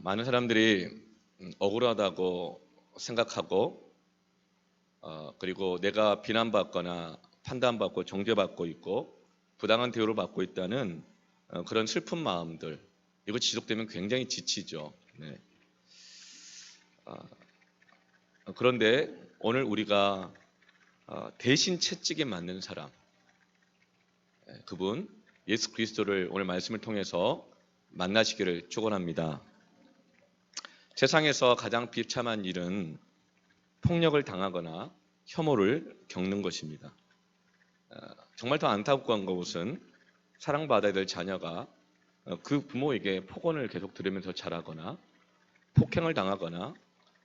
많은 사람들이 억울하다고 생각하고 그리고 내가 비난받거나 판단받고 정죄받고 있고 부당한 대우를 받고 있다는 그런 슬픈 마음들, 이거 지속되면 굉장히 지치죠. 네. 그런데 오늘 우리가 대신 채찍에 맞는 사람, 그분 예수 그리스도를 오늘 말씀을 통해서 만나시기를 축원합니다. 세상에서 가장 비참한 일은 폭력을 당하거나 혐오를 겪는 것입니다. 정말 더 안타까운 것은 사랑받아야 될 자녀가 그 부모에게 폭언을 계속 들으면서 자라거나 폭행을 당하거나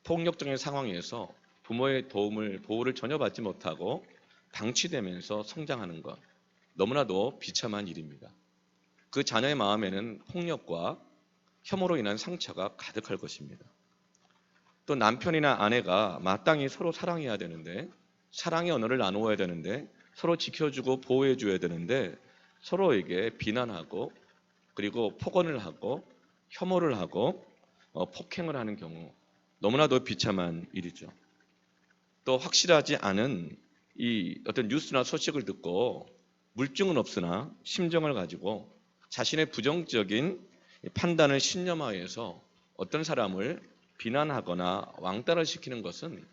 폭력적인 상황에서 부모의 보호를 전혀 받지 못하고 방치되면서 성장하는 것, 너무나도 비참한 일입니다. 그 자녀의 마음에는 폭력과 혐오로 인한 상처가 가득할 것입니다. 또 남편이나 아내가 마땅히 서로 사랑해야 되는데, 사랑의 언어를 나누어야 되는데, 서로 지켜주고 보호해줘야 되는데 서로에게 비난하고 그리고 폭언을 하고 혐오를 하고 폭행을 하는 경우, 너무나도 비참한 일이죠. 또 확실하지 않은 이 어떤 뉴스나 소식을 듣고 물증은 없으나 심정을 가지고 자신의 부정적인 판단을 신념하여서 어떤 사람을 비난하거나 왕따를 시키는 것은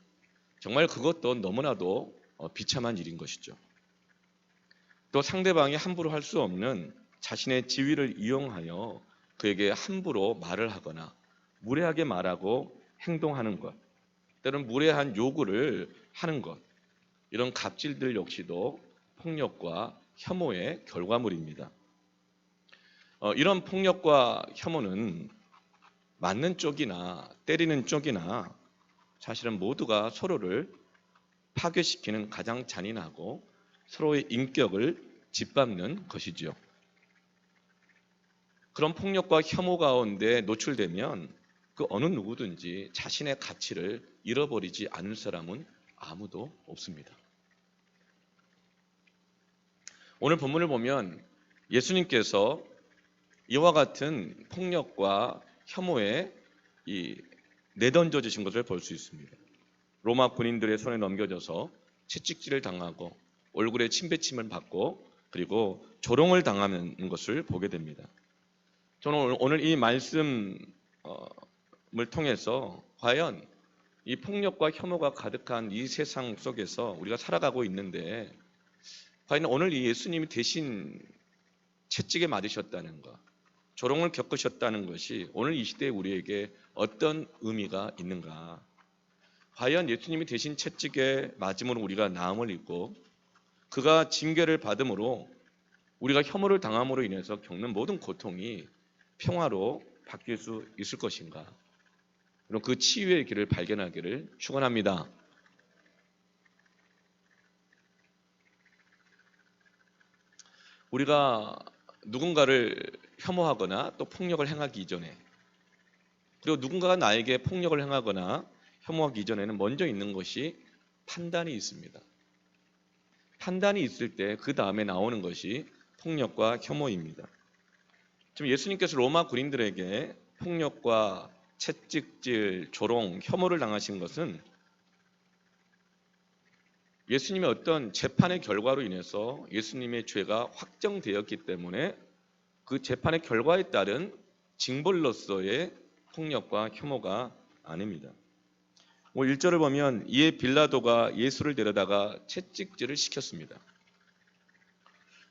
정말 그것도 너무나도 비참한 일인 것이죠. 또 상대방이 함부로 할 수 없는 자신의 지위를 이용하여 그에게 함부로 말을 하거나 무례하게 말하고 행동하는 것, 때로는 무례한 요구를 하는 것, 이런 갑질들 역시도 폭력과 혐오의 결과물입니다. 이런 폭력과 혐오는 맞는 쪽이나 때리는 쪽이나 사실은 모두가 서로를 파괴시키는 가장 잔인하고 서로의 인격을 짓밟는 것이지요. 그런 폭력과 혐오 가운데 노출되면 그 어느 누구든지 자신의 가치를 잃어버리지 않을 사람은 아무도 없습니다. 오늘 본문을 보면 예수님께서 이와 같은 폭력과 혐오에 내던져 주신 것을 볼 수 있습니다. 로마 군인들의 손에 넘겨져서 채찍질을 당하고 얼굴에 침뱉침을 받고 그리고 조롱을 당하는 것을 보게 됩니다. 저는 오늘 이 말씀을 통해서 과연 이 폭력과 혐오가 가득한 이 세상 속에서 우리가 살아가고 있는데, 과연 오늘 이 예수님이 대신 채찍에 맞으셨다는 것, 조롱을 겪으셨다는 것이 오늘 이 시대에 우리에게 어떤 의미가 있는가? 과연 예수님이 대신 채찍에 맞음으로 우리가 나음을 입고 그가 징계를 받음으로 우리가 혐오를 당함으로 인해서 겪는 모든 고통이 평화로 바뀔 수 있을 것인가? 그럼 그 치유의 길을 발견하기를 축원합니다. 우리가 누군가를 혐오하거나 또 폭력을 행하기 이전에, 그리고 누군가가 나에게 폭력을 행하거나 혐오하기 이전에는 먼저 있는 것이 판단이 있습니다. 판단이 있을 때 그 다음에 나오는 것이 폭력과 혐오입니다. 지금 예수님께서 로마 군인들에게 폭력과 채찍질, 조롱, 혐오를 당하신 것은 예수님의 어떤 재판의 결과로 인해서 예수님의 죄가 확정되었기 때문에 그 재판의 결과에 따른 징벌로서의 폭력과 혐오가 아닙니다. 1절을 보면 이에 빌라도가 예수를 데려다가 채찍질을 시켰습니다.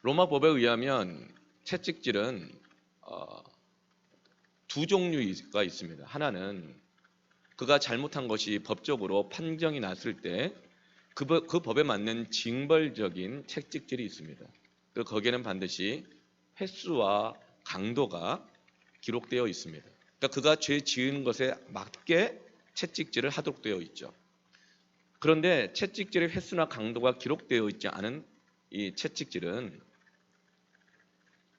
로마 법에 의하면 채찍질은 두 종류가 있습니다. 하나는 그가 잘못한 것이 법적으로 판정이 났을 때 그 법에 맞는 징벌적인 채찍질이 있습니다. 거기에는 반드시 횟수와 강도가 기록되어 있습니다. 그러니까 그가 죄 지은 것에 맞게 채찍질을 하도록 되어 있죠. 그런데 채찍질의 횟수나 강도가 기록되어 있지 않은 이 채찍질은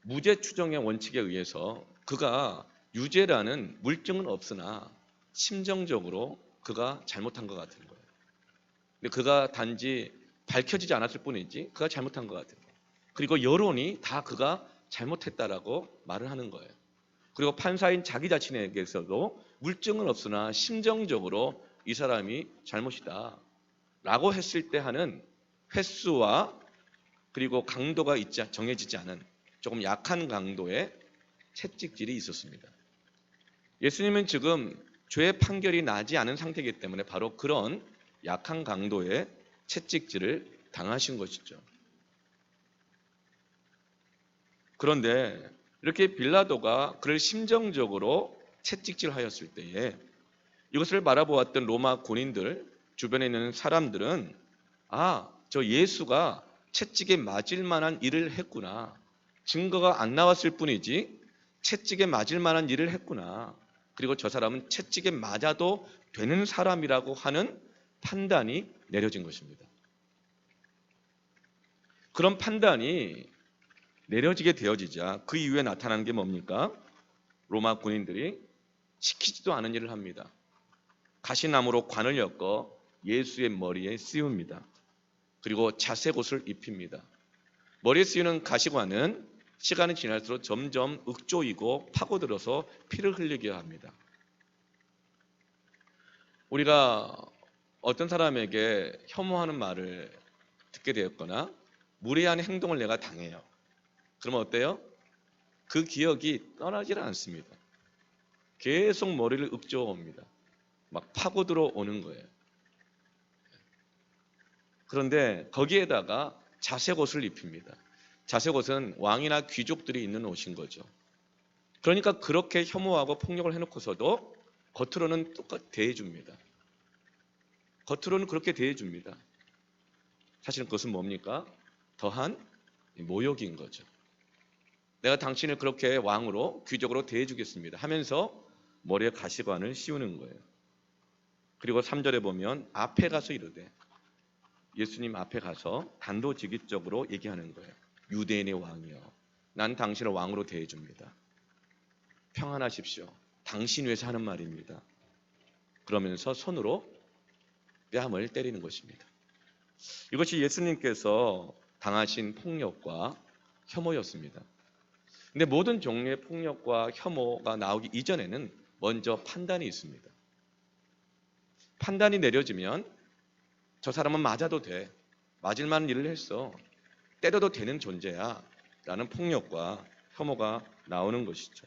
무죄 추정의 원칙에 의해서 그가 유죄라는 물증은 없으나 심정적으로 그가 잘못한 것 같은 거예요. 근데 그가 단지 밝혀지지 않았을 뿐이지 그가 잘못한 것 같은 거예요. 그리고 여론이 다 그가 잘못했다라고 말을 하는 거예요. 그리고 판사인 자기 자신에게서도 물증은 없으나 심정적으로 이 사람이 잘못이다 라고 했을 때 하는 횟수와 그리고 강도가 정해지지 않은 조금 약한 강도의 채찍질이 있었습니다. 예수님은 지금 죄의 판결이 나지 않은 상태이기 때문에 바로 그런 약한 강도의 채찍질을 당하신 것이죠. 그런데 이렇게 빌라도가 그를 심정적으로 채찍질하였을 때에 이것을 바라보았던 로마 군인들, 주변에 있는 사람들은 저 예수가 채찍에 맞을 만한 일을 했구나. 증거가 안 나왔을 뿐이지 채찍에 맞을 만한 일을 했구나. 그리고 저 사람은 채찍에 맞아도 되는 사람이라고 하는 판단이 내려진 것입니다. 그런 판단이 내려지게 되어지자 그 이후에 나타나는 게 뭡니까? 로마 군인들이 시키지도 않은 일을 합니다. 가시나무로 관을 엮어 예수의 머리에 씌웁니다. 그리고 자색옷을 입힙니다. 머리에 씌우는 가시관은 시간이 지날수록 점점 윽조이고 파고들어서 피를 흘리게 합니다. 우리가 어떤 사람에게 혐오하는 말을 듣게 되었거나 무례한 행동을 내가 당해요. 그러면 어때요? 그 기억이 떠나질 않습니다. 계속 머리를 윽조옵니다. 막 파고들어 오는 거예요. 그런데 거기에다가 자색옷을 입힙니다. 자색옷은 왕이나 귀족들이 입는 옷인 거죠. 그러니까 그렇게 혐오하고 폭력을 해놓고서도 겉으로는 똑같이 대해줍니다. 겉으로는 그렇게 대해줍니다. 사실 그것은 뭡니까? 더한 모욕인 거죠. 내가 당신을 그렇게 왕으로 귀족으로 대해주겠습니다 하면서 머리에 가시관을 씌우는 거예요. 그리고 3절에 보면 앞에 가서 이르되, 예수님 앞에 가서 단도직입적으로 얘기하는 거예요. 유대인의 왕이여, 난 당신을 왕으로 대해줍니다. 평안하십시오. 당신 위해서 하는 말입니다. 그러면서 손으로 뺨을 때리는 것입니다. 이것이 예수님께서 당하신 폭력과 혐오였습니다. 근데 모든 종류의 폭력과 혐오가 나오기 이전에는 먼저 판단이 있습니다. 판단이 내려지면 저 사람은 맞아도 돼. 맞을 만한 일을 했어. 때려도 되는 존재야. 라는 폭력과 혐오가 나오는 것이죠.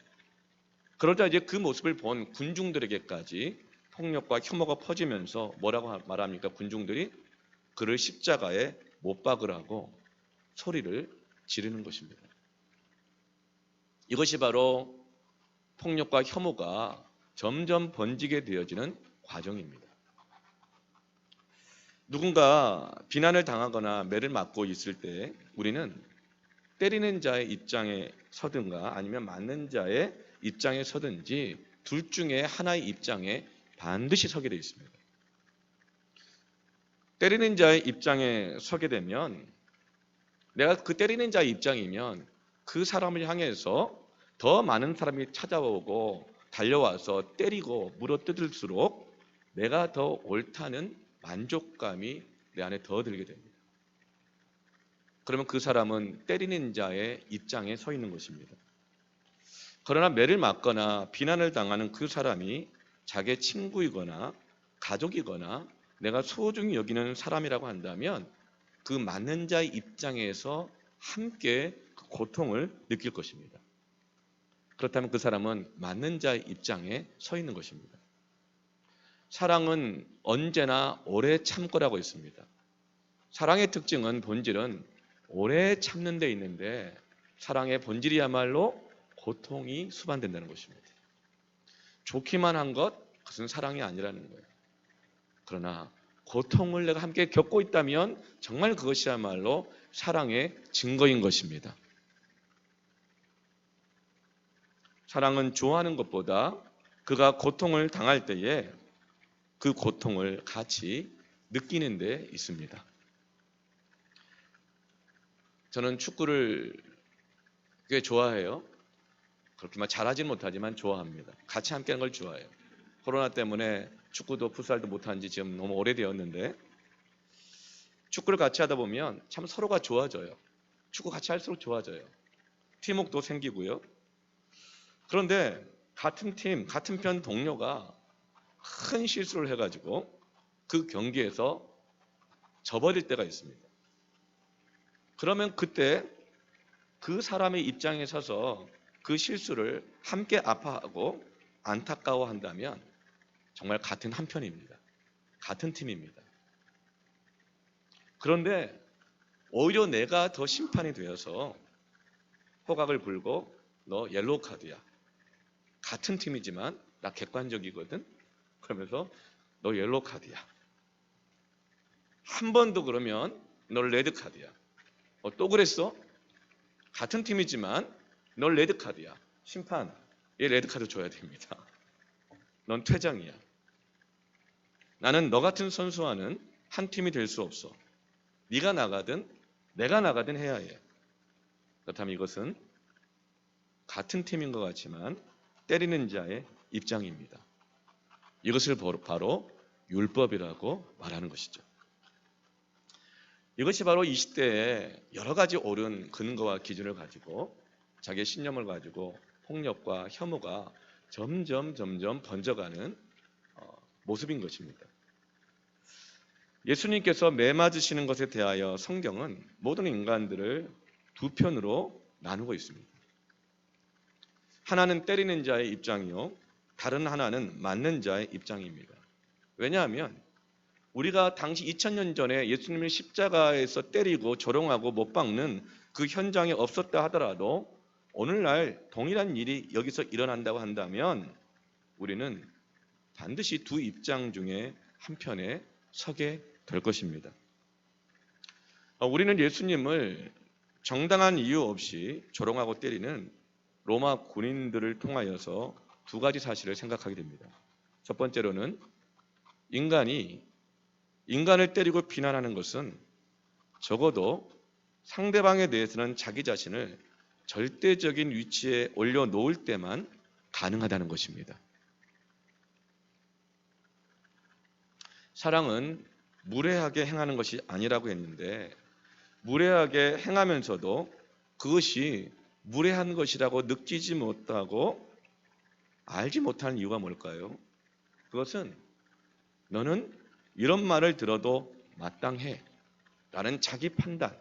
그러자 이제 그 모습을 본 군중들에게까지 폭력과 혐오가 퍼지면서 뭐라고 말합니까? 군중들이 그를 십자가에 못 박으라고 소리를 지르는 것입니다. 이것이 바로 폭력과 혐오가 점점 번지게 되어지는 과정입니다. 누군가 비난을 당하거나 매를 맞고 있을 때 우리는 때리는 자의 입장에 서든가 아니면 맞는 자의 입장에 서든지 둘 중에 하나의 입장에 반드시 서게 되어 있습니다. 때리는 자의 입장에 서게 되면 내가 그 때리는 자의 입장이면 그 사람을 향해서 더 많은 사람이 찾아오고 달려와서 때리고 물어뜯을수록 내가 더 옳다는 만족감이 내 안에 더 들게 됩니다. 그러면 그 사람은 때리는 자의 입장에 서 있는 것입니다. 그러나 매를 맞거나 비난을 당하는 그 사람이 자기의 친구이거나 가족이거나 내가 소중히 여기는 사람이라고 한다면 그 맞는 자의 입장에서 함께 그 고통을 느낄 것입니다. 그렇다면 그 사람은 맞는 자의 입장에 서 있는 것입니다. 사랑은 언제나 오래 참고라고 있습니다. 사랑의 특징은 본질은 오래 참는 데 있는데 사랑의 본질이야말로 고통이 수반된다는 것입니다. 좋기만 한 것, 그것은 사랑이 아니라는 거예요. 그러나 고통을 내가 함께 겪고 있다면 정말 그것이야말로 사랑의 증거인 것입니다. 사랑은 좋아하는 것보다 그가 고통을 당할 때에 그 고통을 같이 느끼는 데 있습니다. 저는 축구를 꽤 좋아해요. 그렇게만 잘하지는 못하지만 좋아합니다. 같이 함께하는 걸 좋아해요. 코로나 때문에 축구도 풋살도 못한 지 지금 너무 오래되었는데 축구를 같이 하다 보면 참 서로가 좋아져요. 축구 같이 할수록 좋아져요. 팀워크도 생기고요. 그런데 같은 팀, 같은 편 동료가 큰 실수를 해가지고 그 경기에서 져버릴 때가 있습니다. 그러면 그때 그 사람의 입장에 서서 그 실수를 함께 아파하고 안타까워한다면 정말 같은 한 편입니다. 같은 팀입니다. 그런데 오히려 내가 더 심판이 되어서 호각을 불고 너 옐로우 카드야. 같은 팀이지만 나 객관적이거든. 그러면서 너 옐로우 카드야. 한 번 더 그러면 너 레드 카드야. 또 그랬어? 같은 팀이지만 너 레드 카드야. 심판, 얘 레드 카드 줘야 됩니다. 넌 퇴장이야. 나는 너 같은 선수와는 한 팀이 될 수 없어. 네가 나가든 내가 나가든 해야 해. 그렇다면 이것은 같은 팀인 것 같지만 때리는 자의 입장입니다. 이것을 바로 율법이라고 말하는 것이죠. 이것이 바로 이 시대에 여러 가지 옳은 근거와 기준을 가지고 자기의 신념을 가지고 폭력과 혐오가 점점 번져가는 모습인 것입니다. 예수님께서 매 맞으시는 것에 대하여 성경은 모든 인간들을 두 편으로 나누고 있습니다. 하나는 때리는 자의 입장이요, 다른 하나는 맞는 자의 입장입니다. 왜냐하면 우리가 당시 2000년 전에 예수님을 십자가에서 때리고 조롱하고 못 박는 그 현장에 없었다 하더라도 오늘날 동일한 일이 여기서 일어난다고 한다면 우리는 반드시 두 입장 중에 한 편에 서게 될 것입니다. 우리는 예수님을 정당한 이유 없이 조롱하고 때리는 로마 군인들을 통하여서 두 가지 사실을 생각하게 됩니다. 첫 번째로는 인간이 인간을 때리고 비난하는 것은 적어도 상대방에 대해서는 자기 자신을 절대적인 위치에 올려놓을 때만 가능하다는 것입니다. 사랑은 무례하게 행하는 것이 아니라고 했는데 무례하게 행하면서도 그것이 무례한 것이라고 느끼지 못하고 알지 못하는 이유가 뭘까요? 그것은 너는 이런 말을 들어도 마땅해 라는 자기 판단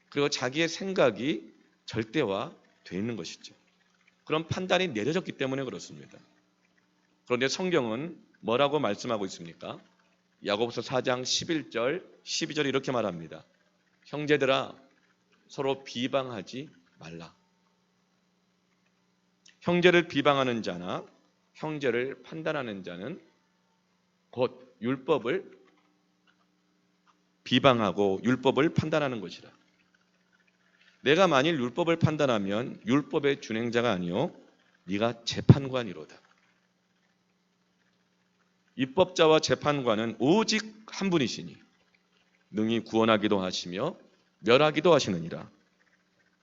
그리고 자기의 생각이 절대화되어 있는 것이죠. 그런 판단이 내려졌기 때문에 그렇습니다. 그런데 성경은 뭐라고 말씀하고 있습니까? 야고보서 4장 11절 12절 이렇게 말합니다. 형제들아 서로 비방하지 말라. 형제를 비방하는 자나 형제를 판단하는 자는 곧 율법을 비방하고 율법을 판단하는 것이라. 내가 만일 율법을 판단하면 율법의 준행자가 아니요 네가 재판관이로다. 입법자와 재판관은 오직 한 분이시니 능히 구원하기도 하시며 멸하기도 하시느니라.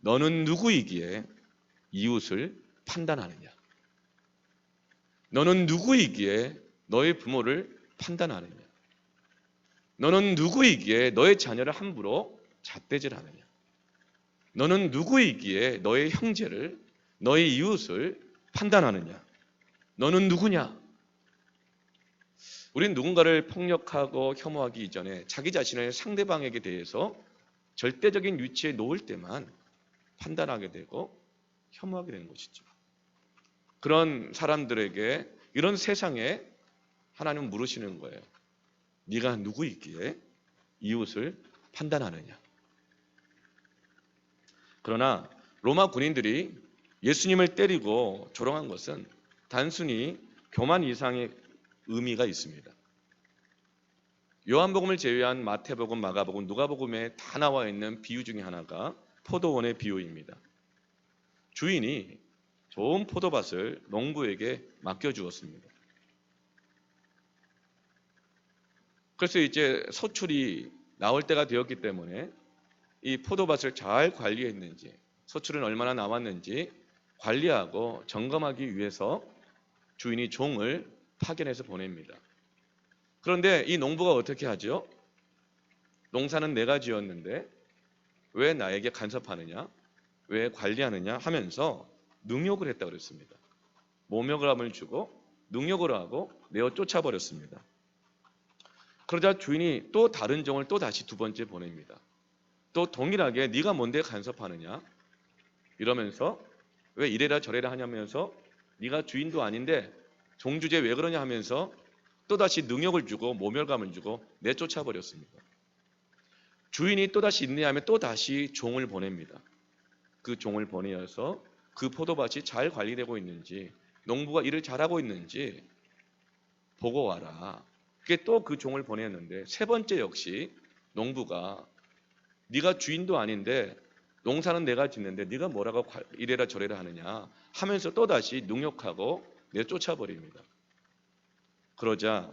너는 누구이기에 이웃을 판단하느냐? 너는 누구이기에 너의 부모를 판단하느냐? 너는 누구이기에 너의 자녀를 함부로 잣대질하느냐? 너는 누구이기에 너의 형제를 너의 이웃을 판단하느냐? 너는 누구냐? 우리는 누군가를 폭력하고 혐오하기 이전에 자기 자신을 상대방에게 대해서 절대적인 위치에 놓을 때만 판단하게 되고 혐오하게 되는 것이죠. 그런 사람들에게 이런 세상에 하나님은 물으시는 거예요. 네가 누구이기에 이웃을 판단하느냐? 그러나 로마 군인들이 예수님을 때리고 조롱한 것은 단순히 교만 이상의 의미가 있습니다. 요한복음을 제외한 마태복음, 마가복음, 누가복음에 다 나와 있는 비유 중에 하나가 포도원의 비유입니다. 주인이 좋은 포도밭을 농부에게 맡겨주었습니다. 그래서 이제 소출이 나올 때가 되었기 때문에 이 포도밭을 잘 관리했는지 소출은 얼마나 남았는지 관리하고 점검하기 위해서 주인이 종을 파견해서 보냅니다. 그런데 이 농부가 어떻게 하죠? 농사는 내가 지었는데 왜 나에게 간섭하느냐? 왜 관리하느냐? 하면서 능욕을 했다고 그랬습니다. 모멸감을 주고 능욕을 하고 내어 쫓아버렸습니다. 그러자 주인이 또 다른 종을 또 다시 두 번째 보냅니다. 또 동일하게 네가 뭔데 간섭하느냐 이러면서 왜 이래라 저래라 하냐면서 네가 주인도 아닌데 종주제 왜 그러냐 하면서 또다시 능욕을 주고 모멸감을 주고 내쫓아버렸습니다. 주인이 또다시 인내하면 또다시 종을 보냅니다. 그 종을 보내어서 그 포도밭이 잘 관리되고 있는지 농부가 일을 잘하고 있는지 보고 와라. 그게 또 그 종을 보냈는데 세 번째 역시 농부가 네가 주인도 아닌데 농사는 내가 짓는데 네가 뭐라고 이래라 저래라 하느냐 하면서 또다시 능욕하고 내쫓아버립니다. 그러자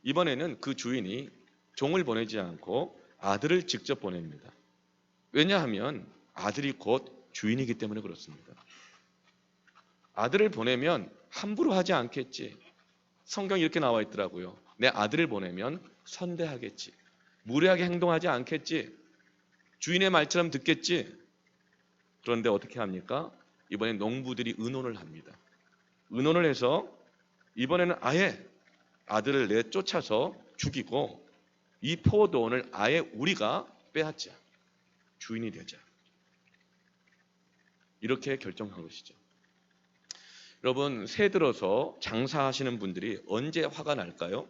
이번에는 그 주인이 종을 보내지 않고 아들을 직접 보냅니다. 왜냐하면 아들이 곧 주인이기 때문에 그렇습니다. 아들을 보내면 함부로 하지 않겠지. 성경에 이렇게 나와 있더라고요. 내 아들을 보내면 선대하겠지. 무례하게 행동하지 않겠지. 주인의 말처럼 듣겠지. 그런데 어떻게 합니까? 이번엔 농부들이 의논을 합니다. 의논을 해서 이번에는 아예 아들을 내쫓아서 죽이고 이 포도원을 아예 우리가 빼앗자. 주인이 되자. 이렇게 결정한 것이죠. 여러분, 새 들어서 장사하시는 분들이 언제 화가 날까요?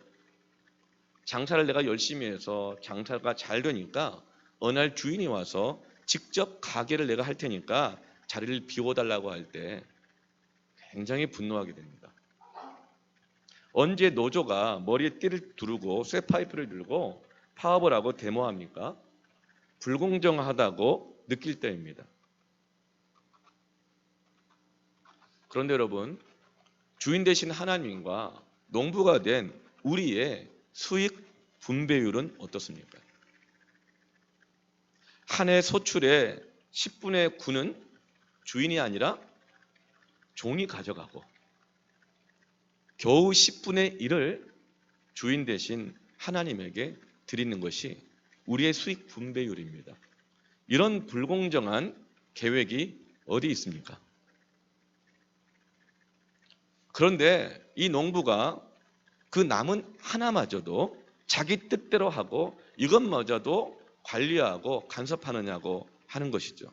장사를 내가 열심히 해서 장사가 잘 되니까 어느 날 주인이 와서 직접 가게를 내가 할 테니까 자리를 비워달라고 할 때 굉장히 분노하게 됩니다. 언제 노조가 머리에 띠를 두르고 쇠파이프를 들고 파업을 하고 데모합니까? 불공정하다고 느낄 때입니다. 그런데 여러분, 주인 되신 하나님과 농부가 된 우리의 수익 분배율은 어떻습니까? 한 해 소출의 10분의 9는 주인이 아니라 종이 가져가고 겨우 10분의 1을 주인 대신 하나님에게 드리는 것이 우리의 수익 분배율입니다. 이런 불공정한 계획이 어디 있습니까? 그런데 이 농부가 그 남은 하나마저도 자기 뜻대로 하고 이것마저도 관리하고 간섭하느냐고 하는 것이죠.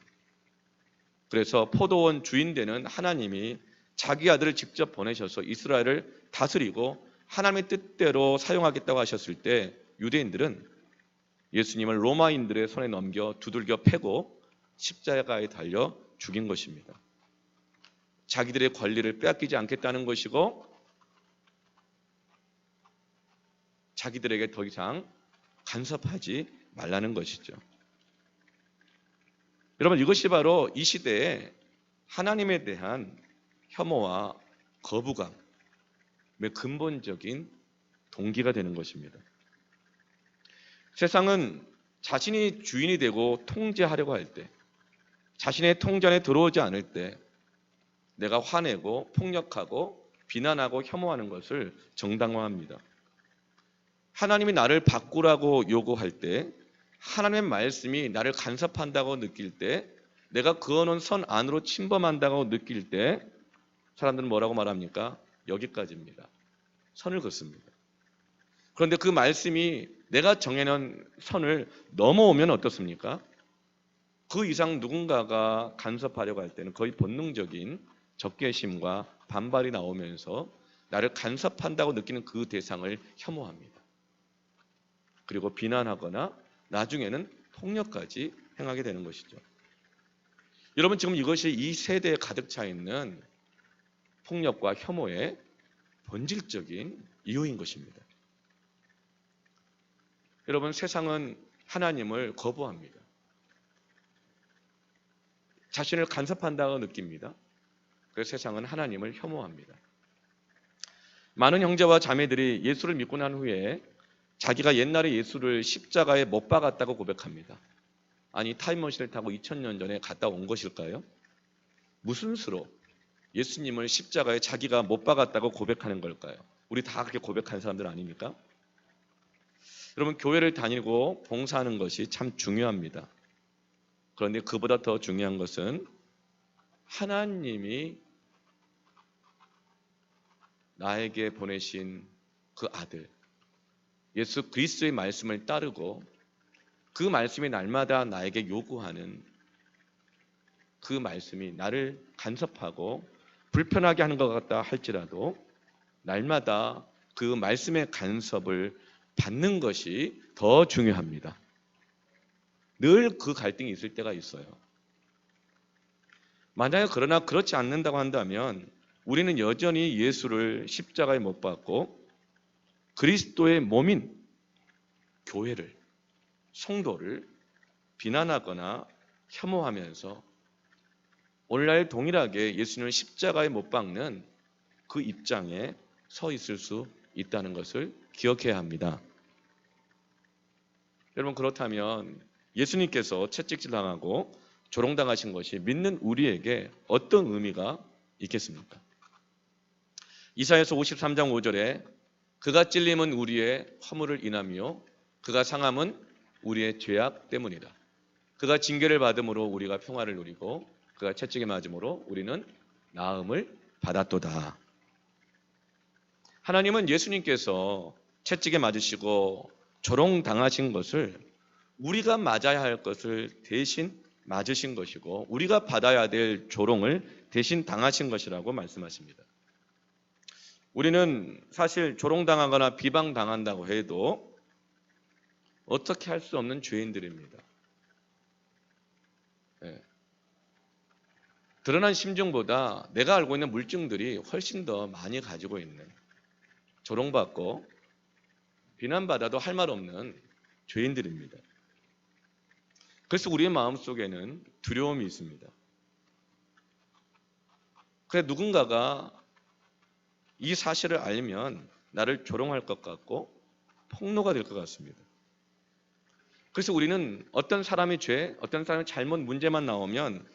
그래서 포도원 주인 되는 하나님이 자기 아들을 직접 보내셔서 이스라엘을 다스리고 하나님의 뜻대로 사용하겠다고 하셨을 때 유대인들은 예수님을 로마인들의 손에 넘겨 두들겨 패고 십자가에 달려 죽인 것입니다. 자기들의 권리를 빼앗기지 않겠다는 것이고 자기들에게 더 이상 간섭하지 말라는 것이죠. 여러분, 이것이 바로 이 시대에 하나님에 대한 혐오와 거부감의 근본적인 동기가 되는 것입니다. 세상은 자신이 주인이 되고 통제하려고 할 때, 자신의 통제 안에 들어오지 않을 때 내가 화내고 폭력하고 비난하고 혐오하는 것을 정당화합니다. 하나님이 나를 바꾸라고 요구할 때, 하나님의 말씀이 나를 간섭한다고 느낄 때, 내가 그어놓은 선 안으로 침범한다고 느낄 때 사람들은 뭐라고 말합니까? 여기까지입니다. 선을 긋습니다. 그런데 그 말씀이 내가 정해놓은 선을 넘어오면 어떻습니까? 그 이상 누군가가 간섭하려고 할 때는 거의 본능적인 적개심과 반발이 나오면서 나를 간섭한다고 느끼는 그 대상을 혐오합니다. 그리고 비난하거나 나중에는 폭력까지 행하게 되는 것이죠. 여러분, 지금 이것이 이 세대에 가득 차 있는 폭력과 혐오의 본질적인 이유인 것입니다. 여러분, 세상은 하나님을 거부합니다. 자신을 간섭한다고 느낍니다. 그래서 세상은 하나님을 혐오합니다. 많은 형제와 자매들이 예수를 믿고 난 후에 자기가 옛날에 예수를 십자가에 못 박았다고 고백합니다. 아니, 타임머신을 타고 2000년 전에 갔다 온 것일까요? 무슨 수로 예수님을 십자가에 자기가 못 박았다고 고백하는 걸까요? 우리 다 그렇게 고백하는 사람들 아닙니까? 여러분, 교회를 다니고 봉사하는 것이 참 중요합니다. 그런데 그보다 더 중요한 것은 하나님이 나에게 보내신 그 아들 예수 그리스도의 말씀을 따르고 그 말씀이 날마다 나에게 요구하는 그 말씀이 나를 간섭하고 불편하게 하는 것 같다 할지라도 날마다 그 말씀의 간섭을 받는 것이 더 중요합니다. 늘 그 갈등이 있을 때가 있어요. 만약에 그러나 그렇지 않는다고 한다면 우리는 여전히 예수를 십자가에 못 박고 그리스도의 몸인 교회를, 성도를 비난하거나 혐오하면서 오늘날 동일하게 예수님을 십자가에 못 박는 그 입장에 서 있을 수 있다는 것을 기억해야 합니다. 여러분, 그렇다면 예수님께서 채찍질당하고 조롱당하신 것이 믿는 우리에게 어떤 의미가 있겠습니까? 이사야서 53장 5절에 그가 찔림은 우리의 허물을 인하며 그가 상함은 우리의 죄악 때문이다. 그가 징계를 받음으로 우리가 평화를 누리고 그가 채찍에 맞음으로 우리는 나음을 받았도다. 하나님은 예수님께서 채찍에 맞으시고 조롱당하신 것을 우리가 맞아야 할 것을 대신 맞으신 것이고 우리가 받아야 될 조롱을 대신 당하신 것이라고 말씀하십니다. 우리는 사실 조롱당하거나 비방당한다고 해도 어떻게 할 수 없는 죄인들입니다. 드러난 심정보다 내가 알고 있는 물증들이 훨씬 더 많이 가지고 있는 조롱받고 비난받아도 할 말 없는 죄인들입니다. 그래서 우리의 마음속에는 두려움이 있습니다. 그래 누군가가 이 사실을 알면 나를 조롱할 것 같고 폭로가 될 것 같습니다. 그래서 우리는 어떤 사람의 죄, 어떤 사람의 잘못 문제만 나오면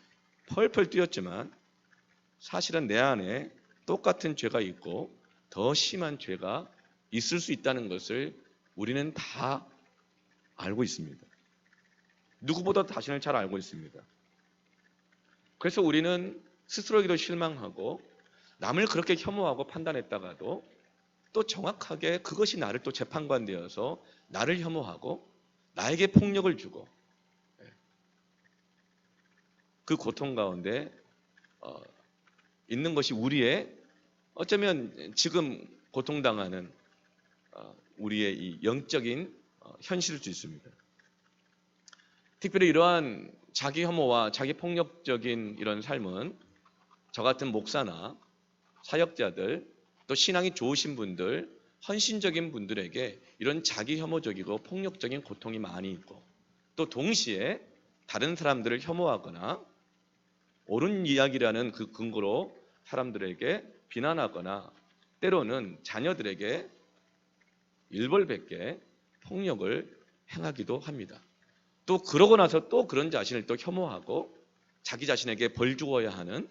펄펄 뛰었지만 사실은 내 안에 똑같은 죄가 있고 더 심한 죄가 있을 수 있다는 것을 우리는 다 알고 있습니다. 누구보다 자신을 잘 알고 있습니다. 그래서 우리는 스스로에게도 실망하고 남을 그렇게 혐오하고 판단했다가도 또 정확하게 그것이 나를 또 재판관 되어서 나를 혐오하고 나에게 폭력을 주고 그 고통 가운데 있는 것이 우리의 어쩌면 지금 고통당하는 우리의 이 영적인 현실일 수 있습니다. 특별히 이러한 자기 혐오와 자기 폭력적인 이런 삶은 저 같은 목사나 사역자들 또 신앙이 좋으신 분들 헌신적인 분들에게 이런 자기 혐오적이고 폭력적인 고통이 많이 있고 또 동시에 다른 사람들을 혐오하거나 옳은 이야기라는 그 근거로 사람들에게 비난하거나 때로는 자녀들에게 일벌백계 폭력을 행하기도 합니다. 또 그러고 나서 또 그런 자신을 또 혐오하고 자기 자신에게 벌 주어야 하는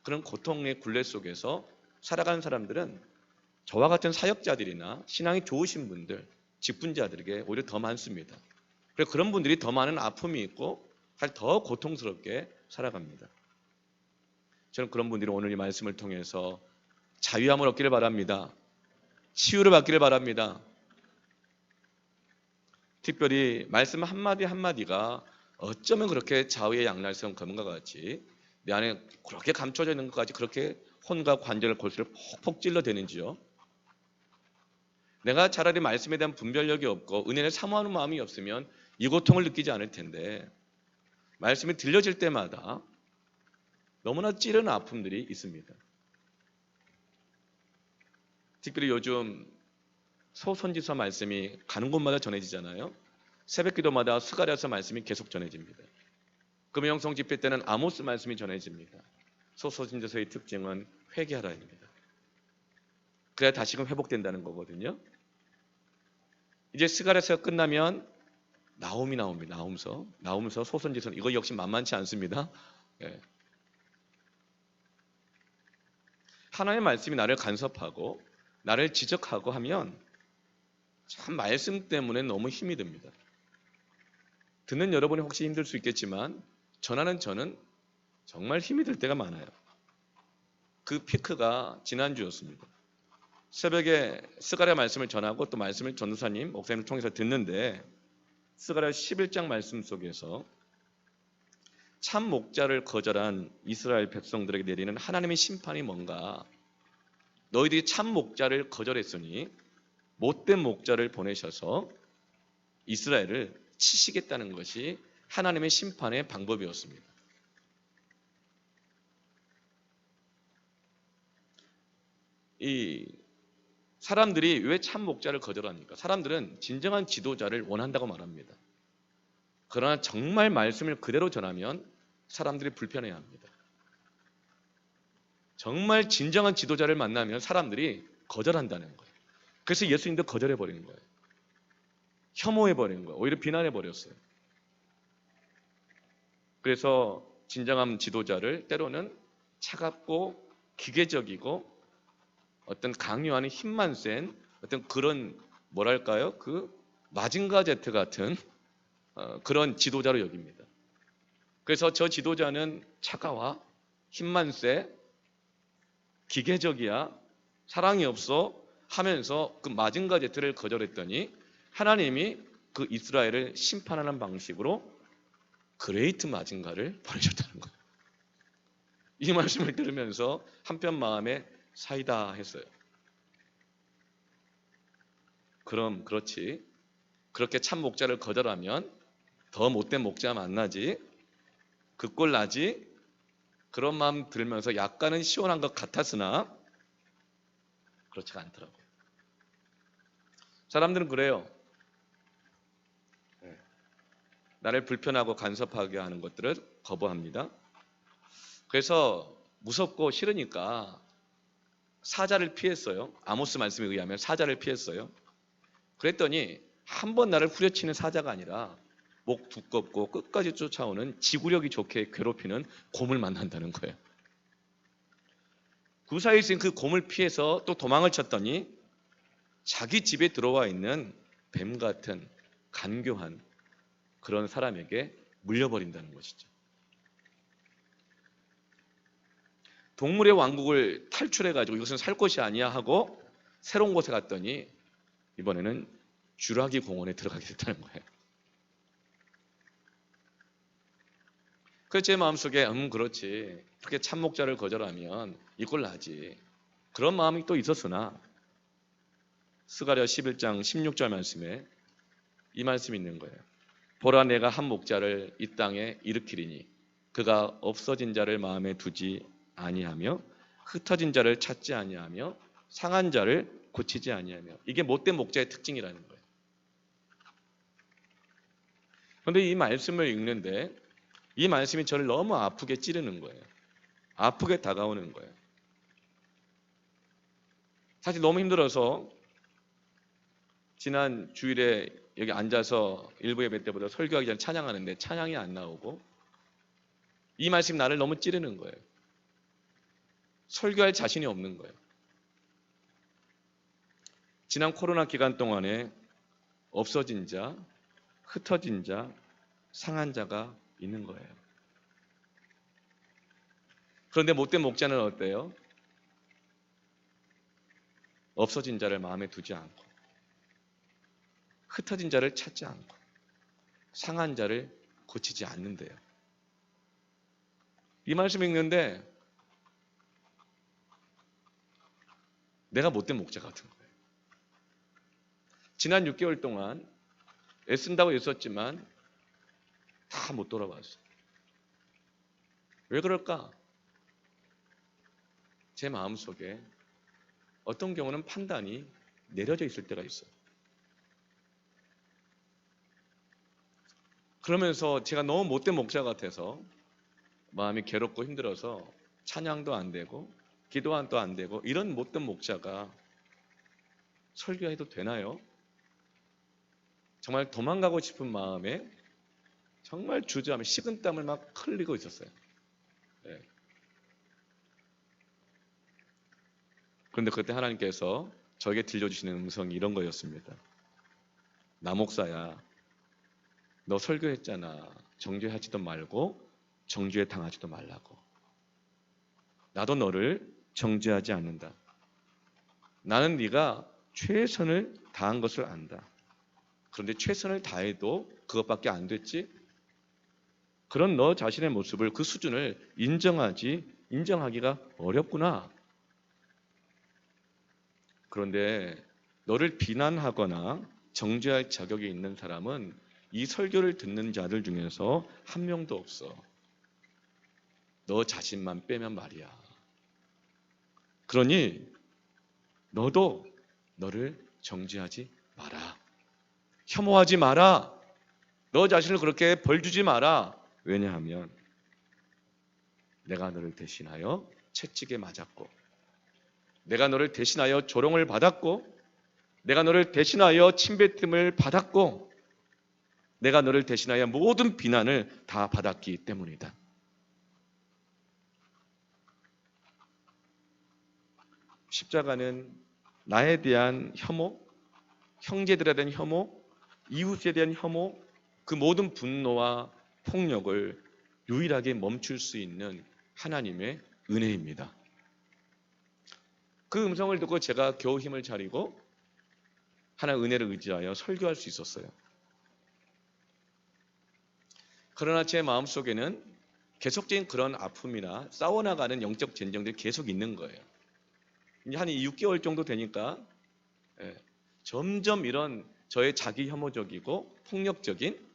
그런 고통의 굴레 속에서 살아가는 사람들은 저와 같은 사역자들이나 신앙이 좋으신 분들, 직분자들에게 오히려 더 많습니다. 그래서 그런 분들이 더 많은 아픔이 있고 더 고통스럽게 살아갑니다. 저는 그런 분들이 오늘 이 말씀을 통해서 자유함을 얻기를 바랍니다. 치유를 받기를 바랍니다. 특별히 말씀 한마디 한마디가 어쩌면 그렇게 좌우의 양날선 검과 같이 내 안에 그렇게 감춰져 있는 것까지 그렇게 혼과 관절을 골수를 폭폭 찔러대는지요. 내가 차라리 말씀에 대한 분별력이 없고 은혜를 사모하는 마음이 없으면 이 고통을 느끼지 않을 텐데 말씀이 들려질 때마다 너무나 찌르는 아픔들이 있습니다. 특별히 요즘 소선지서 말씀이 가는 곳마다 전해지잖아요. 새벽기도마다 스가랴서 말씀이 계속 전해집니다. 금영성 집회 때는 아모스 말씀이 전해집니다. 소선지서의 특징은 회개하라입니다. 그래야 다시금 회복된다는 거거든요. 이제 스가랴서가 끝나면 나홈이 나옵니다. 나홈서 소선지서 이거 역시 만만치 않습니다. 하나님의 말씀이 나를 간섭하고 나를 지적하고 하면 참 말씀 때문에 너무 힘이 듭니다. 듣는 여러분이 혹시 힘들 수 있겠지만 저는 정말 힘이 들 때가 많아요. 그 피크가 지난주였습니다. 새벽에 스가랴 말씀을 전하고 또 말씀을 전도사님, 목사님을 통해서 듣는데 스가랴 11장 말씀 속에서 참 목자를 거절한 이스라엘 백성들에게 내리는 하나님의 심판이 뭔가, 너희들이 참 목자를 거절했으니 못된 목자를 보내셔서 이스라엘을 치시겠다는 것이 하나님의 심판의 방법이었습니다. 이 사람들이 왜 참 목자를 거절합니까? 사람들은 진정한 지도자를 원한다고 말합니다. 그러나 정말 말씀을 그대로 전하면 사람들이 불편해합니다. 정말 진정한 지도자를 만나면 사람들이 거절한다는 거예요. 그래서 예수님도 거절해버린 거예요. 혐오해버린 거예요. 오히려 비난해버렸어요. 그래서 진정한 지도자를 때로는 차갑고 기계적이고 어떤 강요하는 힘만 센 어떤 그런 뭐랄까요? 그 마징가 제트 같은 그런 지도자로 여깁니다. 그래서 저 지도자는 차가워, 힘만 세, 기계적이야, 사랑이 없어 하면서 그 마징가 제트를 거절했더니 하나님이 그 이스라엘을 심판하는 방식으로 그레이트 마징가를 보내셨다는 거예요. 이 말씀을 들으면서 한편 마음에 사이다 했어요. 그럼 그렇지. 그렇게 참 목자를 거절하면 더 못된 목자 만나지. 그 꼴 나지. 그런 마음 들면서 약간은 시원한 것 같았으나 그렇지가 않더라고요. 사람들은 그래요. 나를 불편하고 간섭하게 하는 것들을 거부합니다. 그래서 무섭고 싫으니까 사자를 피했어요. 아모스 말씀에 의하면 사자를 피했어요. 그랬더니 한 번 나를 후려치는 사자가 아니라 목 두껍고 끝까지 쫓아오는 지구력이 좋게 괴롭히는 곰을 만난다는 거예요. 그 사이에 있은 그 곰을 피해서 또 도망을 쳤더니 자기 집에 들어와 있는 뱀 같은 간교한 그런 사람에게 물려버린다는 것이죠. 동물의 왕국을 탈출해가지고 이것은 살 곳이 아니야 하고 새로운 곳에 갔더니 이번에는 쥬라기 공원에 들어가게 됐다는 거예요. 그래서 제 마음속에 그렇지. 그렇게 참목자를 거절하면 이꼴 나지. 그런 마음이 또 있었으나 스가랴 11장 16절 말씀에 이 말씀이 있는 거예요. 보라 내가 한 목자를 이 땅에 일으키리니 그가 없어진 자를 마음에 두지 아니하며 흩어진 자를 찾지 아니하며 상한 자를 고치지 아니하며. 이게 못된 목자의 특징이라는 거예요. 그런데 이 말씀을 읽는데 이 말씀이 저를 너무 아프게 찌르는 거예요. 아프게 다가오는 거예요. 사실 너무 힘들어서 지난 주일에 여기 앉아서 일부 예배 때보다 설교하기 전에 찬양하는데 찬양이 안 나오고 이 말씀이 나를 너무 찌르는 거예요. 설교할 자신이 없는 거예요. 지난 코로나 기간 동안에 없어진 자, 흩어진 자, 상한 자가 있는 거예요. 그런데 못된 목자는 어때요? 없어진 자를 마음에 두지 않고 흩어진 자를 찾지 않고 상한 자를 고치지 않는데요. 이 말씀 읽는데 내가 못된 목자 같은 거예요. 지난 6개월 동안 애쓴다고 애썼지만 다 못 돌아봤어요. 왜 그럴까? 제 마음속에 어떤 경우는 판단이 내려져 있을 때가 있어요. 그러면서 제가 너무 못된 목자 같아서 마음이 괴롭고 힘들어서 찬양도 안 되고 기도도 안 되고 이런 못된 목자가 설교해도 되나요? 정말 도망가고 싶은 마음에 정말 주저하며 식은땀을 막 흘리고 있었어요. 네. 그런데 그때 하나님께서 저에게 들려주시는 음성이 이런 거였습니다. 나 목사야, 너 설교했잖아. 정죄하지도 말고 정죄에 당하지도 말라고. 나도 너를 정죄하지 않는다. 나는 네가 최선을 다한 것을 안다. 그런데 최선을 다해도 그것밖에 안 됐지? 그런 너 자신의 모습을, 그 수준을 인정하기가 어렵구나. 그런데 너를 비난하거나 정죄할 자격이 있는 사람은 이 설교를 듣는 자들 중에서 한 명도 없어. 너 자신만 빼면 말이야. 그러니 너도 너를 정죄하지 마라. 혐오하지 마라. 너 자신을 그렇게 벌주지 마라. 왜냐하면 내가 너를 대신하여 채찍에 맞았고, 내가 너를 대신하여 조롱을 받았고, 내가 너를 대신하여 침뱉음을 받았고, 내가 너를 대신하여 모든 비난을 다 받았기 때문이다. 십자가는 나에 대한 혐오, 형제들에 대한 혐오, 이웃에 대한 혐오, 그 모든 분노와 폭력을 유일하게 멈출 수 있는 하나님의 은혜입니다. 그 음성을 듣고 제가 겨우 힘을 차리고 하나님의 은혜를 의지하여 설교할 수 있었어요. 그러나 제 마음속에는 계속적인 그런 아픔이나 싸워나가는 영적 전쟁들이 계속 있는 거예요. 이제 한 6개월 정도 되니까 점점 이런 저의 자기 혐오적이고 폭력적인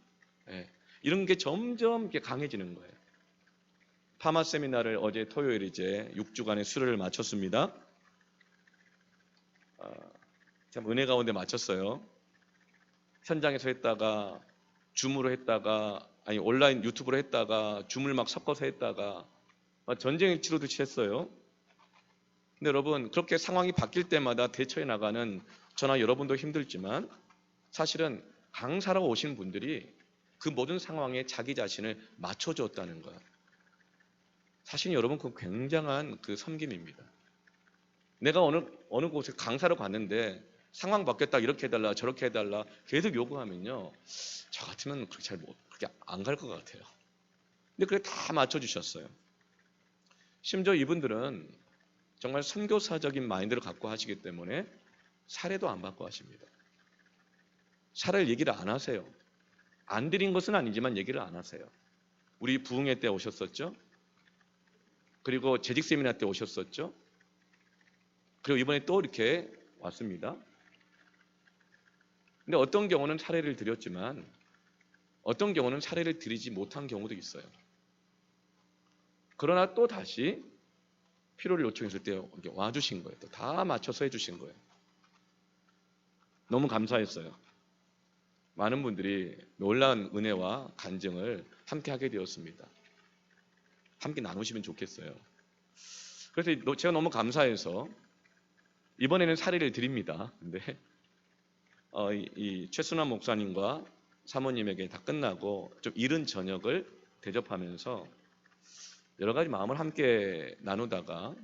이런 게 점점 이렇게 강해지는 거예요. 파마 세미나를 어제 토요일 이제 6주간의 수료를 마쳤습니다. 참 은혜 가운데 마쳤어요. 현장에서 했다가 줌으로 했다가 아니 온라인 유튜브로 했다가 줌을 막 섞어서 했다가 전쟁을 치르듯이 했어요. 근데 여러분 그렇게 상황이 바뀔 때마다 대처해 나가는 저나 여러분도 힘들지만 사실은 강사로 오신 분들이 그 모든 상황에 자기 자신을 맞춰줬다는 거예요. 사실 여러분 그 굉장한 그 섬김입니다. 내가 어느 곳에 강사로 갔는데 상황 바뀌었다 이렇게 해달라 저렇게 해달라 계속 요구하면요 저 같으면 그렇게 안 갈 것 같아요. 근데 그래 다 맞춰주셨어요. 심지어 이분들은 정말 선교사적인 마인드를 갖고 하시기 때문에 사례도 안 받고 하십니다. 사례를 얘기를 안 하세요. 안 드린 것은 아니지만 얘기를 안 하세요. 우리 부흥회 때 오셨었죠? 그리고 재직 세미나 때 오셨었죠? 그리고 이번에 또 이렇게 왔습니다. 근데 어떤 경우는 사례를 드렸지만 어떤 경우는 사례를 드리지 못한 경우도 있어요. 그러나 또 다시 필요를 요청했을 때 와주신 거예요. 또 다 맞춰서 해주신 거예요. 너무 감사했어요. 많은 분들이 놀라운 은혜와 간증을 함께 하게 되었습니다. 함께 나누시면 좋겠어요. 그래서 제가 너무 감사해서 이번에는 사례를 드립니다. 근데 이 최순환 목사님과 사모님에게 다 끝나고 좀 이른 저녁을 대접하면서 여러 가지 마음을 함께 나누다가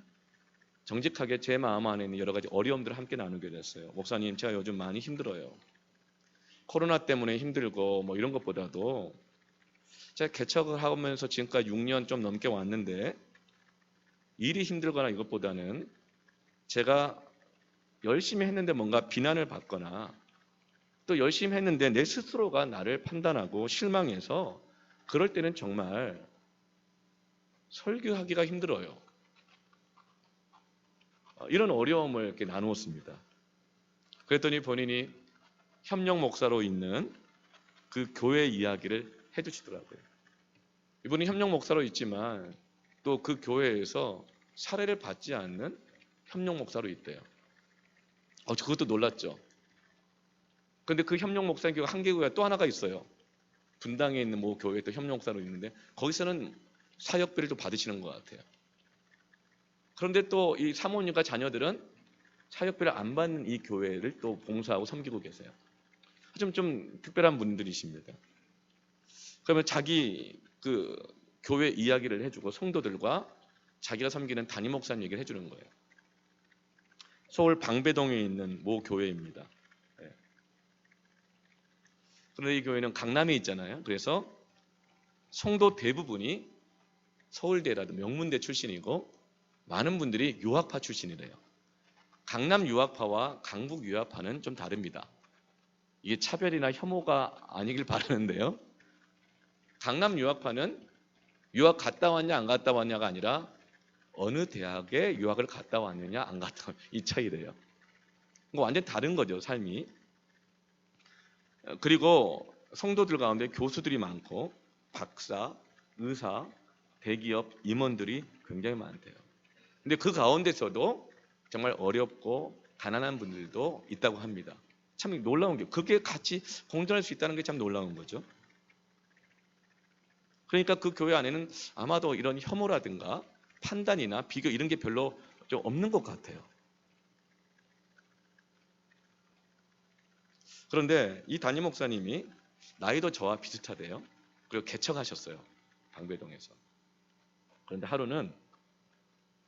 정직하게 제 마음 안에 있는 여러 가지 어려움들을 함께 나누게 됐어요. 목사님, 제가 요즘 많이 힘들어요. 코로나 때문에 힘들고 뭐 이런 것보다도 제가 개척을 하면서 지금까지 6년 좀 넘게 왔는데 일이 힘들거나 이것보다는 제가 열심히 했는데 뭔가 비난을 받거나 또 열심히 했는데 내 스스로가 나를 판단하고 실망해서 그럴 때는 정말 설교하기가 힘들어요. 이런 어려움을 이렇게 나누었습니다. 그랬더니 본인이 협력 목사로 있는 그 교회 이야기를 해주시더라고요. 이분이 협력 목사로 있지만 또 그 교회에서 사례를 받지 않는 협력 목사로 있대요. 그것도 놀랐죠. 그런데 그 협력 목사님 교회 한 개교회가 또 하나가 있어요. 분당에 있는 모 교회에 또 협력 목사로 있는데 거기서는 사역비를 또 받으시는 것 같아요. 그런데 또 이 사모님과 자녀들은 사역비를 안 받는 이 교회를 또 봉사하고 섬기고 계세요. 좀 특별한 분들이십니다. 그러면 자기 그 교회 이야기를 해주고 성도들과 자기가 섬기는 담임 목사님 얘기를 해주는 거예요. 서울 방배동에 있는 모 교회입니다. 그런데 이 교회는 강남에 있잖아요. 그래서 성도 대부분이 서울대라도 명문대 출신이고 많은 분들이 유학파 출신이래요. 강남 유학파와 강북 유학파는 좀 다릅니다. 이게 차별이나 혐오가 아니길 바라는데요. 강남 유학파는 유학 갔다 왔냐 안 갔다 왔냐가 아니라 어느 대학에 유학을 갔다 왔느냐 안 갔다 왔느냐 이 차이래요. 이거 완전 다른 거죠, 삶이. 그리고 성도들 가운데 교수들이 많고 박사, 의사, 대기업 임원들이 굉장히 많대요. 근데 그 가운데서도 정말 어렵고 가난한 분들도 있다고 합니다. 참 놀라운 게 그게 같이 공존할 수 있다는 게 참 놀라운 거죠. 그러니까 그 교회 안에는 아마도 이런 혐오라든가 판단이나 비교 이런 게 별로 좀 없는 것 같아요. 그런데 이 담임 목사님이 나이도 저와 비슷하대요. 그리고 개척하셨어요. 방배동에서. 그런데 하루는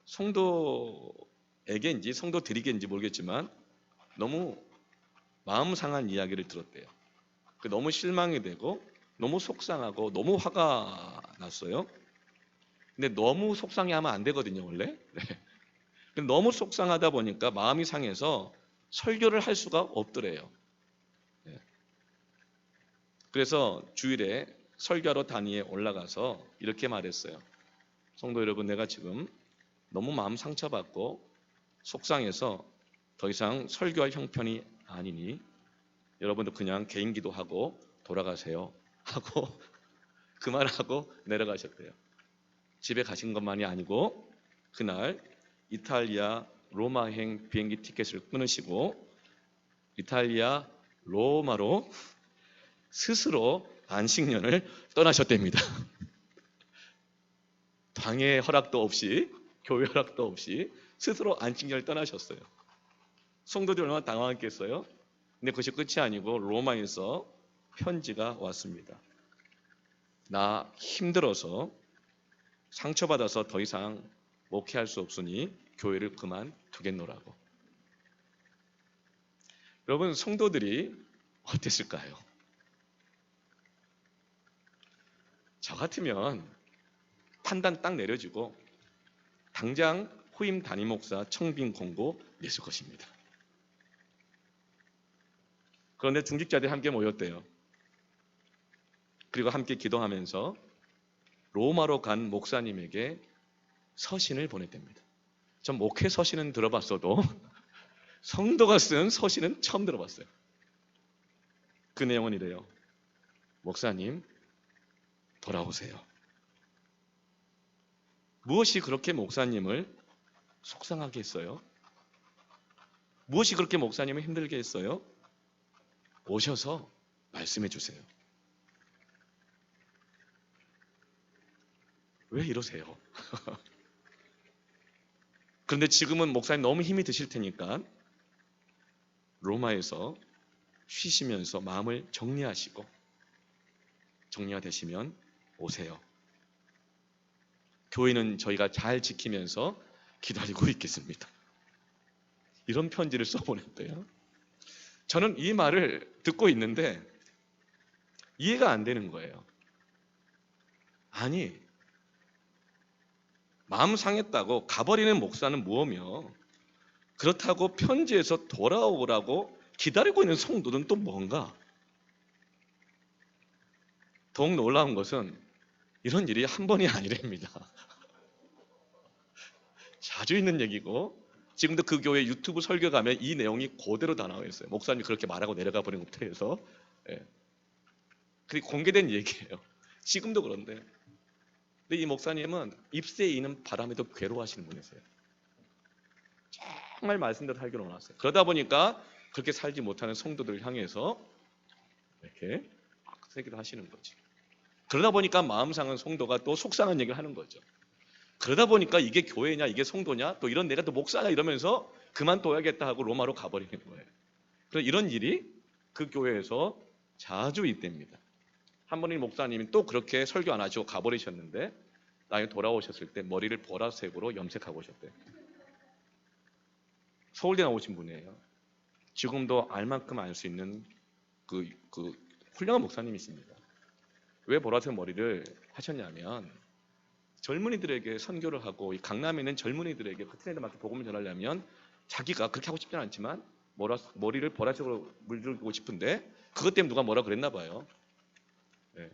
성도에게인지 성도들에게인지 모르겠지만 너무 마음 상한 이야기를 들었대요. 너무 실망이 되고 너무 속상하고 너무 화가 났어요. 근데 너무 속상해하면 안 되거든요, 원래. 네. 너무 속상하다 보니까 마음이 상해서 설교를 할 수가 없더래요. 네. 그래서 주일에 설교하러 단위에 올라가서 이렇게 말했어요. 성도 여러분, 내가 지금 너무 마음 상처받고 속상해서 더 이상 설교할 형편이 아니니 여러분도 그냥 개인 기도하고 돌아가세요 하고 그 말하고 내려가셨대요. 집에 가신 것만이 아니고 그날 이탈리아 로마행 비행기 티켓을 끊으시고 이탈리아 로마로 스스로 안식년을 떠나셨답니다. 당의 허락도 없이 교회 허락도 없이 스스로 안식년을 떠나셨어요. 성도들이 얼마나 당황했겠어요? 근데 그것이 끝이 아니고 로마에서 편지가 왔습니다. 나 힘들어서 상처받아서 더 이상 목회할 수 없으니 교회를 그만두겠노라고. 여러분, 성도들이 어땠을까요? 저 같으면 판단 딱 내려지고 당장 후임 담임 목사 청빙 공고 냈을 것입니다. 그런데 중직자들이 함께 모였대요. 그리고 함께 기도하면서 로마로 간 목사님에게 서신을 보냈답니다. 전 목회 서신은 들어봤어도 성도가 쓴 서신은 처음 들어봤어요. 그 내용은 이래요. 목사님, 돌아오세요. 무엇이 그렇게 목사님을 속상하게 했어요? 무엇이 그렇게 목사님을 힘들게 했어요? 오셔서 말씀해 주세요. 왜 이러세요? 그런데 지금은 목사님 너무 힘이 드실 테니까 로마에서 쉬시면서 마음을 정리하시고 정리가 되시면 오세요. 교회는 저희가 잘 지키면서 기다리고 있겠습니다. 이런 편지를 써보냈대요. 저는 이 말을 듣고 있는데 이해가 안 되는 거예요. 아니, 마음 상했다고 가버리는 목사는 뭐며 그렇다고 편지에서 돌아오라고 기다리고 있는 성도는 또 뭔가? 더욱 놀라운 것은 이런 일이 한 번이 아니랍니다. 자주 있는 얘기고 지금도 그 교회 유튜브 설교 가면 이 내용이 그대로 다 나와 있어요. 목사님이 그렇게 말하고 내려가 버린 것부터 해서 그게 공개된 얘기예요. 지금도 그런데 근데 이 목사님은 ipse에 이는 바람에도 괴로워하시는 분이세요. 정말 말씀대로 살기로 원하세요. 그러다 보니까 그렇게 살지 못하는 성도들을 향해서 이렇게 막 세기도 하시는 거지. 그러다 보니까 마음 상한 성도가 또 속상한 얘기를 하는 거죠. 그러다 보니까 이게 교회냐 이게 성도냐 또 이런 내가 또 목사냐 이러면서 그만둬야겠다 하고 로마로 가버리는 거예요. 그래서 이런 일이 그 교회에서 자주 있답니다. 한 번의 목사님이 또 그렇게 설교 안 하시고 가버리셨는데 나중에 돌아오셨을 때 머리를 보라색으로 염색하고 오셨대요. 서울대 나오신 분이에요. 지금도 알 만큼 알 수 있는 그 훌륭한 목사님이십니다. 왜 보라색 머리를 하셨냐면 젊은이들에게 선교를 하고 이 강남에 있는 젊은이들에게 베트남에 맞게 복음을 전하려면 자기가 그렇게 하고 싶지는 않지만 머리를 보라색으로 물들고 싶은데 그것 때문에 누가 뭐라 그랬나 봐요. 예.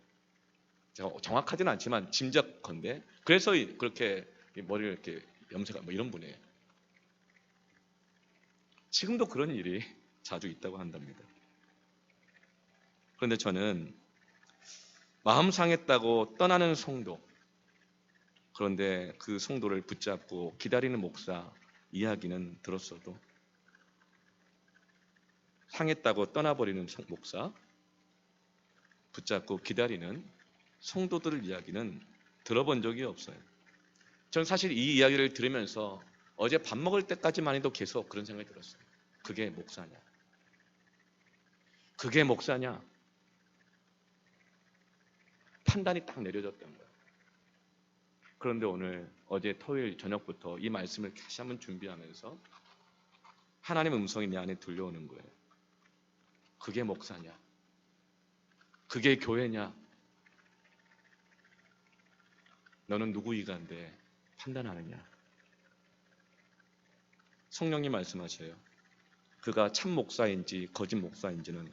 제가 정확하지는 않지만 짐작컨대 그래서 그렇게 머리를 이렇게 염색한 뭐 이런 분이에요. 지금도 그런 일이 자주 있다고 한답니다. 그런데 저는 마음 상했다고 떠나는 성도, 그런데 그 성도를 붙잡고 기다리는 목사 이야기는 들었어도 상했다고 떠나버리는 목사, 붙잡고 기다리는 성도들 이야기는 들어본 적이 없어요. 저는 사실 이 이야기를 들으면서 어제 밥 먹을 때까지만 해도 계속 그런 생각이 들었어요. 그게 목사냐? 그게 목사냐? 판단이 딱 내려졌던 거예요. 그런데 오늘 어제 토요일 저녁부터 이 말씀을 다시 한번 준비하면서 하나님의 음성이 내 안에 들려오는 거예요. 그게 목사냐? 그게 교회냐? 너는 누구 이간데 판단하느냐? 성령님 말씀하셔요. 그가 참 목사인지 거짓 목사인지는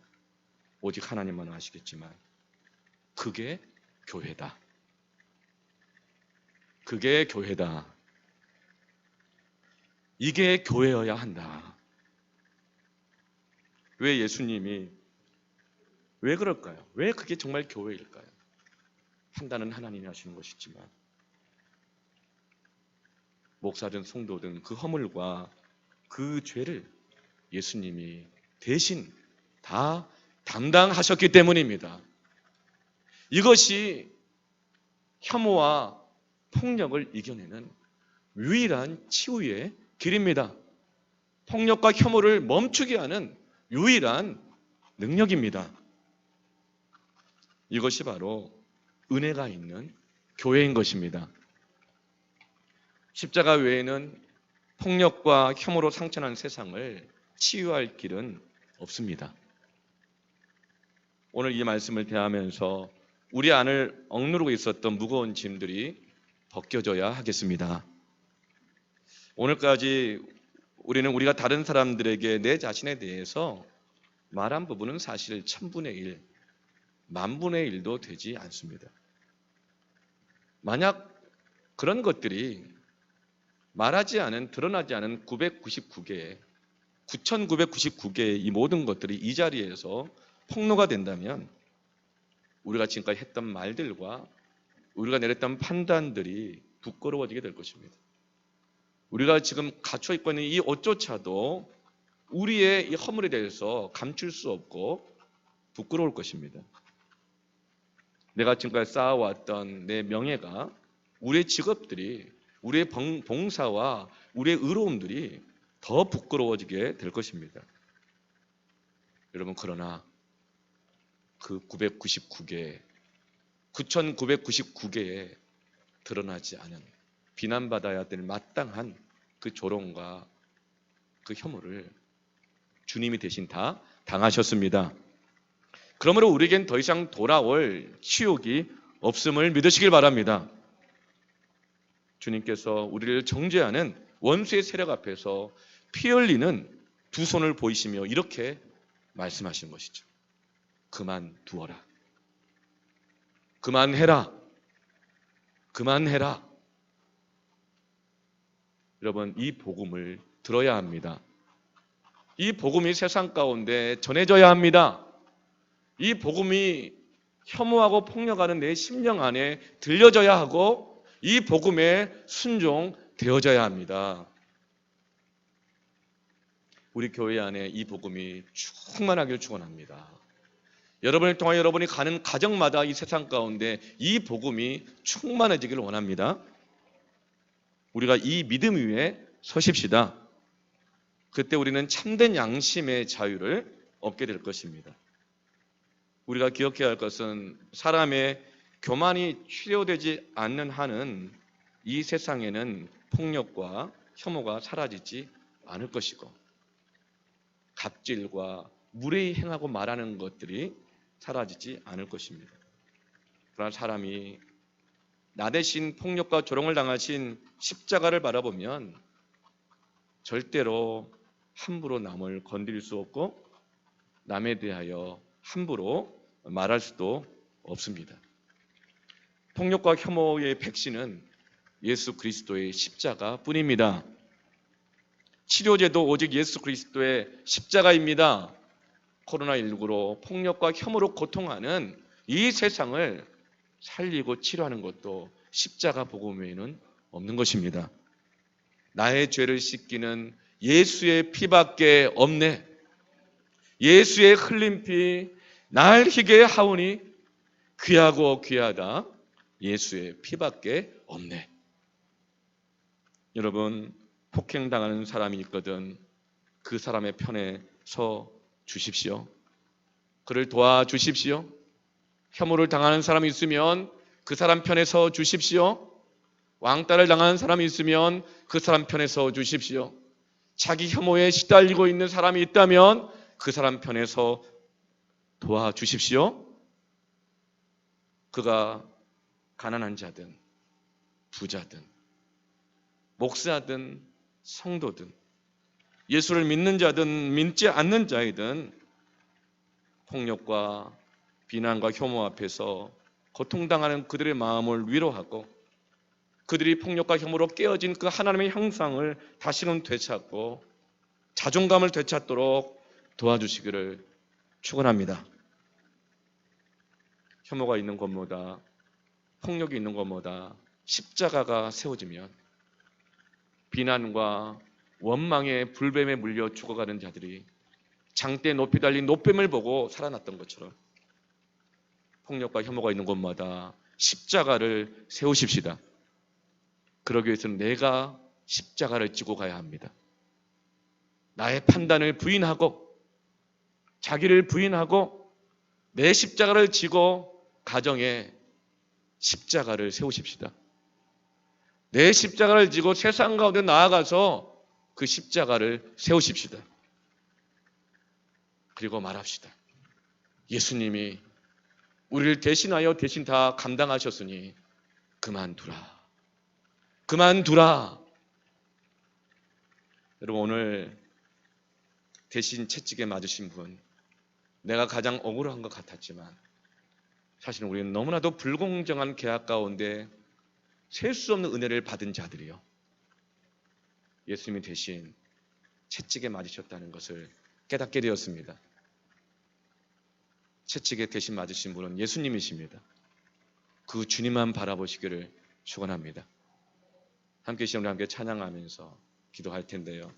오직 하나님만 아시겠지만 그게 교회다. 그게 교회다. 이게 교회여야 한다. 왜 예수님이 왜 그럴까요? 왜 그게 정말 교회일까요? 판단은 하나님이 하시는 것이지만 목사든 성도든 그 허물과 그 죄를 예수님이 대신 다 담당하셨기 때문입니다. 이것이 혐오와 폭력을 이겨내는 유일한 치유의 길입니다. 폭력과 혐오를 멈추게 하는 유일한 능력입니다. 이것이 바로 은혜가 있는 교회인 것입니다. 십자가 외에는 폭력과 혐오로 상처난 세상을 치유할 길은 없습니다. 오늘 이 말씀을 대하면서 우리 안을 억누르고 있었던 무거운 짐들이 벗겨져야 하겠습니다. 오늘까지 우리가 다른 사람들에게 내 자신에 대해서 말한 부분은 사실 1000분의 1, 10,000분의 1도 되지 않습니다. 만약 그런 것들이 말하지 않은, 드러나지 않은 999개의 9,999개의 이 모든 것들이 이 자리에서 폭로가 된다면 우리가 지금까지 했던 말들과 우리가 내렸던 판단들이 부끄러워지게 될 것입니다. 우리가 지금 갖춰 입고 있는 이 옷조차도 우리의 이 허물에 대해서 감출 수 없고 부끄러울 것입니다. 내가 지금까지 쌓아왔던 내 명예가, 우리의 직업들이, 우리의 봉사와 우리의 의로움들이 더 부끄러워지게 될 것입니다. 여러분, 그러나 그 999개에 드러나지 않은, 비난받아야 될 마땅한 그 조롱과 그 혐오를 주님이 대신 다 당하셨습니다. 그러므로 우리에겐 더 이상 돌아올 치욕이 없음을 믿으시길 바랍니다. 주님께서 우리를 정죄하는 원수의 세력 앞에서 피 흘리는 두 손을 보이시며 이렇게 말씀하신 것이죠. 그만두어라. 그만해라. 그만해라. 여러분, 이 복음을 들어야 합니다. 이 복음이 세상 가운데 전해져야 합니다. 이 복음이 혐오하고 폭력하는 내 심령 안에 들려져야 하고 이 복음에 순종되어져야 합니다. 우리 교회 안에 이 복음이 충만하길 축원합니다. 여러분을 통하여 여러분이 가는 가정마다 이 세상 가운데 이 복음이 충만해지기를 원합니다. 우리가 이 믿음 위에 서십시다. 그때 우리는 참된 양심의 자유를 얻게 될 것입니다. 우리가 기억해야 할 것은 사람의 교만이 치료되지 않는 한은 이 세상에는 폭력과 혐오가 사라지지 않을 것이고 갑질과 무례히 행하고 말하는 것들이 사라지지 않을 것입니다. 그러나 사람이 나 대신 폭력과 조롱을 당하신 십자가를 바라보면 절대로 함부로 남을 건드릴 수 없고 남에 대하여 함부로 말할 수도 없습니다. 폭력과 혐오의 백신은 예수 그리스도의 십자가뿐입니다. 치료제도 오직 예수 그리스도의 십자가입니다. 코로나19로 폭력과 혐오로 고통하는 이 세상을 살리고 치료하는 것도 십자가 복음 외에는 없는 것입니다. 나의 죄를 씻기는 예수의 피밖에 없네. 예수의 흘린 피 날 희게 하오니 귀하고 귀하다. 예수의 피밖에 없네. 여러분, 폭행당하는 사람이 있거든 그 사람의 편에 서 주십시오. 그를 도와주십시오. 혐오를 당하는 사람이 있으면 그 사람 편에 서 주십시오. 왕따를 당하는 사람이 있으면 그 사람 편에 서 주십시오. 자기 혐오에 시달리고 있는 사람이 있다면 그 사람 편에 서 도와주십시오. 그가 가난한 자든 부자든 목사든 성도든 예수를 믿는 자든 믿지 않는 자이든 폭력과 비난과 혐오 앞에서 고통당하는 그들의 마음을 위로하고 그들이 폭력과 혐오로 깨어진 그 하나님의 형상을 다시금 되찾고 자존감을 되찾도록 도와주시기를 축원합니다. 혐오가 있는 것보다 폭력이 있는 것보다 십자가가 세워지면 비난과 원망의 불뱀에 물려 죽어가는 자들이 장대 높이 달린 노뱀을 보고 살아났던 것처럼 폭력과 혐오가 있는 곳마다 십자가를 세우십시다. 그러기 위해서는 내가 십자가를 지고 가야 합니다. 나의 판단을 부인하고 자기를 부인하고 내 십자가를 지고 가정에 십자가를 세우십시다. 내 십자가를 지고 세상 가운데 나아가서 그 십자가를 세우십시다. 그리고 말합시다. 예수님이 우리를 대신하여 대신 다 감당하셨으니 그만두라. 그만두라. 여러분, 오늘 대신 채찍에 맞으신 분, 내가 가장 억울한 것 같았지만 사실은 우리는 너무나도 불공정한 계약 가운데 셀 수 없는 은혜를 받은 자들이요. 예수님이 대신 채찍에 맞으셨다는 것을 깨닫게 되었습니다. 채찍에 대신 맞으신 분은 예수님이십니다. 그 주님만 바라보시기를 축원합니다. 함께 시험을 함께 찬양하면서 기도할 텐데요.